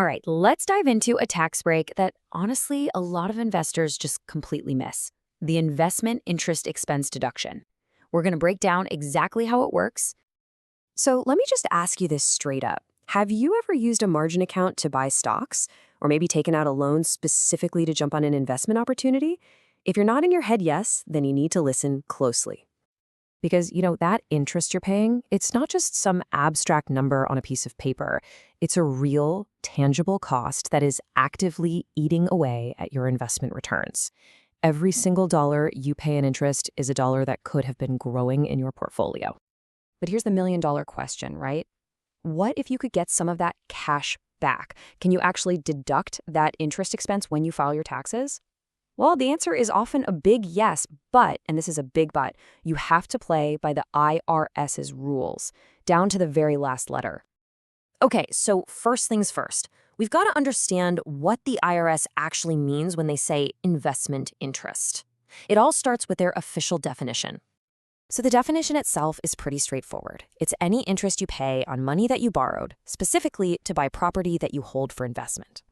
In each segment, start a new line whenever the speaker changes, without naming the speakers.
All right, let's dive into a tax break that honestly a lot of investors just completely miss: the investment interest expense deduction. We're going to break down exactly how it works. So let me just ask you this straight up. Have you ever used a margin account to buy stocks? Or maybe taken out a loan specifically to jump on an investment opportunity? If you're not in your head yes, then you need to listen closely. Because, that interest you're paying, it's not just some abstract number on a piece of paper. It's a real, tangible cost that is actively eating away at your investment returns. Every single dollar you pay in interest is a dollar that could have been growing in your portfolio. But here's the million-dollar question, right? What if you could get some of that cash back? Can you actually deduct that interest expense when you file your taxes? Well, the answer is often a big yes, but, and this is a big but, you have to play by the IRS's rules, down to the very last letter. Okay, so first things first, we've got to understand what the IRS actually means when they say investment interest. It all starts with their official definition. So the definition itself is pretty straightforward. It's any interest you pay on money that you borrowed, specifically to buy property that you hold for investment.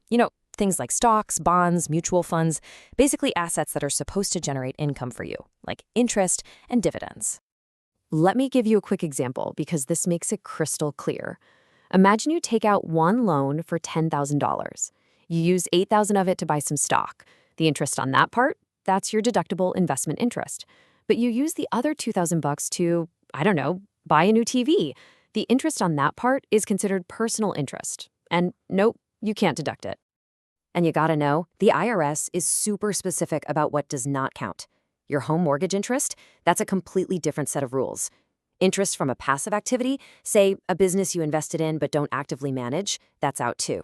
Things like stocks, bonds, mutual funds, basically assets that are supposed to generate income for you, like interest and dividends. Let me give you a quick example because this makes it crystal clear. Imagine you take out one loan for $10,000. You use $8,000 of it to buy some stock. The interest on that part, that's your deductible investment interest. But you use the other $2,000 to, buy a new TV. The interest on that part is considered personal interest. And nope, you can't deduct it. And you gotta know, the IRS is super specific about what does not count. Your home mortgage interest, that's a completely different set of rules. Interest from a passive activity, say a business you invested in but don't actively manage, that's out too.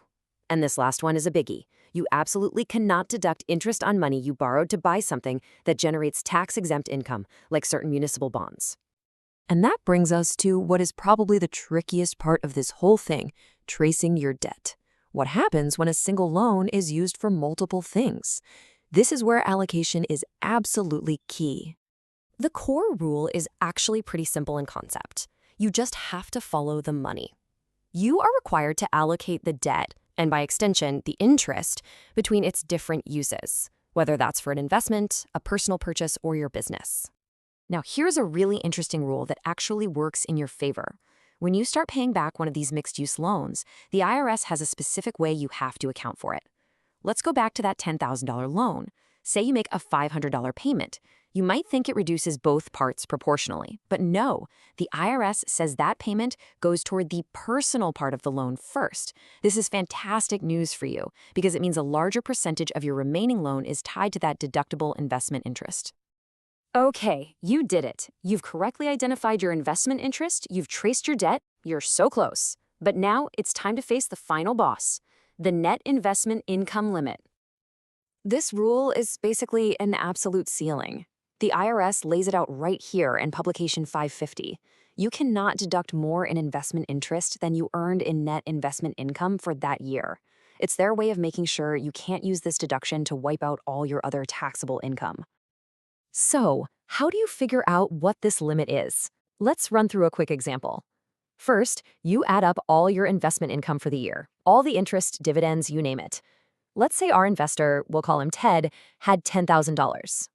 And this last one is a biggie. You absolutely cannot deduct interest on money you borrowed to buy something that generates tax-exempt income, like certain municipal bonds. And that brings us to what is probably the trickiest part of this whole thing: tracing your debt. What happens when a single loan is used for multiple things? This is where allocation is absolutely key. The core rule is actually pretty simple in concept. You just have to follow the money. You are required to allocate the debt, and by extension, the interest, between its different uses, whether that's for an investment, a personal purchase, or your business. Now, here's a really interesting rule that actually works in your favor. When you start paying back one of these mixed-use loans, the IRS has a specific way you have to account for it. Let's go back to that $10,000 loan. Say you make a $500 payment. You might think it reduces both parts proportionally, but no, the IRS says that payment goes toward the personal part of the loan first. This is fantastic news for you because it means a larger percentage of your remaining loan is tied to that deductible investment interest. Okay, you did it. You've correctly identified your investment interest, you've traced your debt, you're so close. But now it's time to face the final boss: the net investment income limit. This rule is basically an absolute ceiling. The IRS lays it out right here in Publication 550. You cannot deduct more in investment interest than you earned in net investment income for that year. It's their way of making sure you can't use this deduction to wipe out all your other taxable income. So, how do you figure out what this limit is? Let's run through a quick example. First, you add up all your investment income for the year, all the interest, dividends, you name it. Let's say our investor, we'll call him Ted, had $10,000.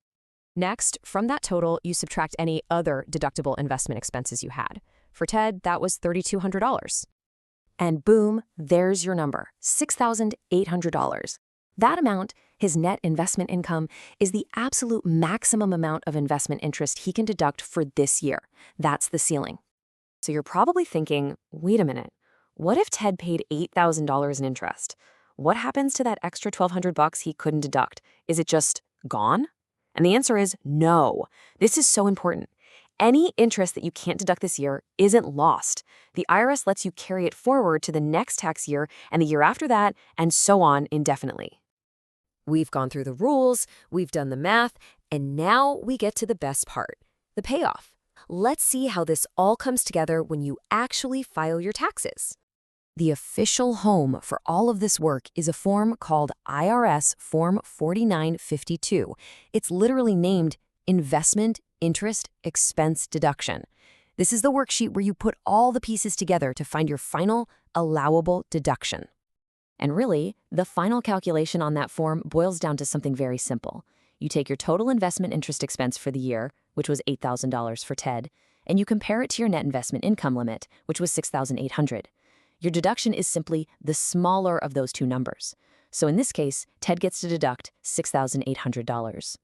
Next, from that total, you subtract any other deductible investment expenses you had. For Ted, that was $3,200. And boom, there's your number, $6,800. That amount, his net investment income, is the absolute maximum amount of investment interest he can deduct for this year. That's the ceiling. So you're probably thinking, wait a minute, what if Ted paid $8,000 in interest? What happens to that extra $1,200 he couldn't deduct? Is it just gone? And the answer is no. This is so important. Any interest that you can't deduct this year isn't lost. The IRS lets you carry it forward to the next tax year and the year after that, and so on indefinitely. We've gone through the rules, we've done the math, and now we get to the best part, the payoff. Let's see how this all comes together when you actually file your taxes. The official home for all of this work is a form called IRS Form 4952. It's literally named Investment Interest Expense Deduction. This is the worksheet where you put all the pieces together to find your final allowable deduction. And really, the final calculation on that form boils down to something very simple. You take your total investment interest expense for the year, which was $8,000 for Ted, and you compare it to your net investment income limit, which was $6,800. Your deduction is simply the smaller of those two numbers. So in this case, Ted gets to deduct $6,800.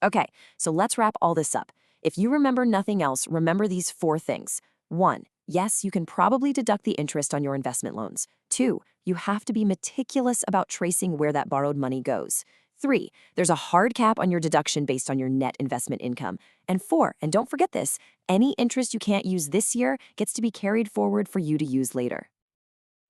Okay, so let's wrap all this up. If you remember nothing else, remember these 4 things. 1. Yes, you can probably deduct the interest on your investment loans. 2. You have to be meticulous about tracing where that borrowed money goes. 3. There's a hard cap on your deduction based on your net investment income. And 4, and don't forget this, any interest you can't use this year gets to be carried forward for you to use later.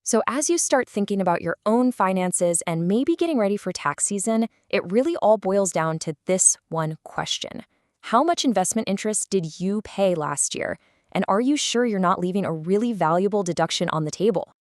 So as you start thinking about your own finances and maybe getting ready for tax season, it really all boils down to this one question. How much investment interest did you pay last year? And are you sure you're not leaving a really valuable deduction on the table?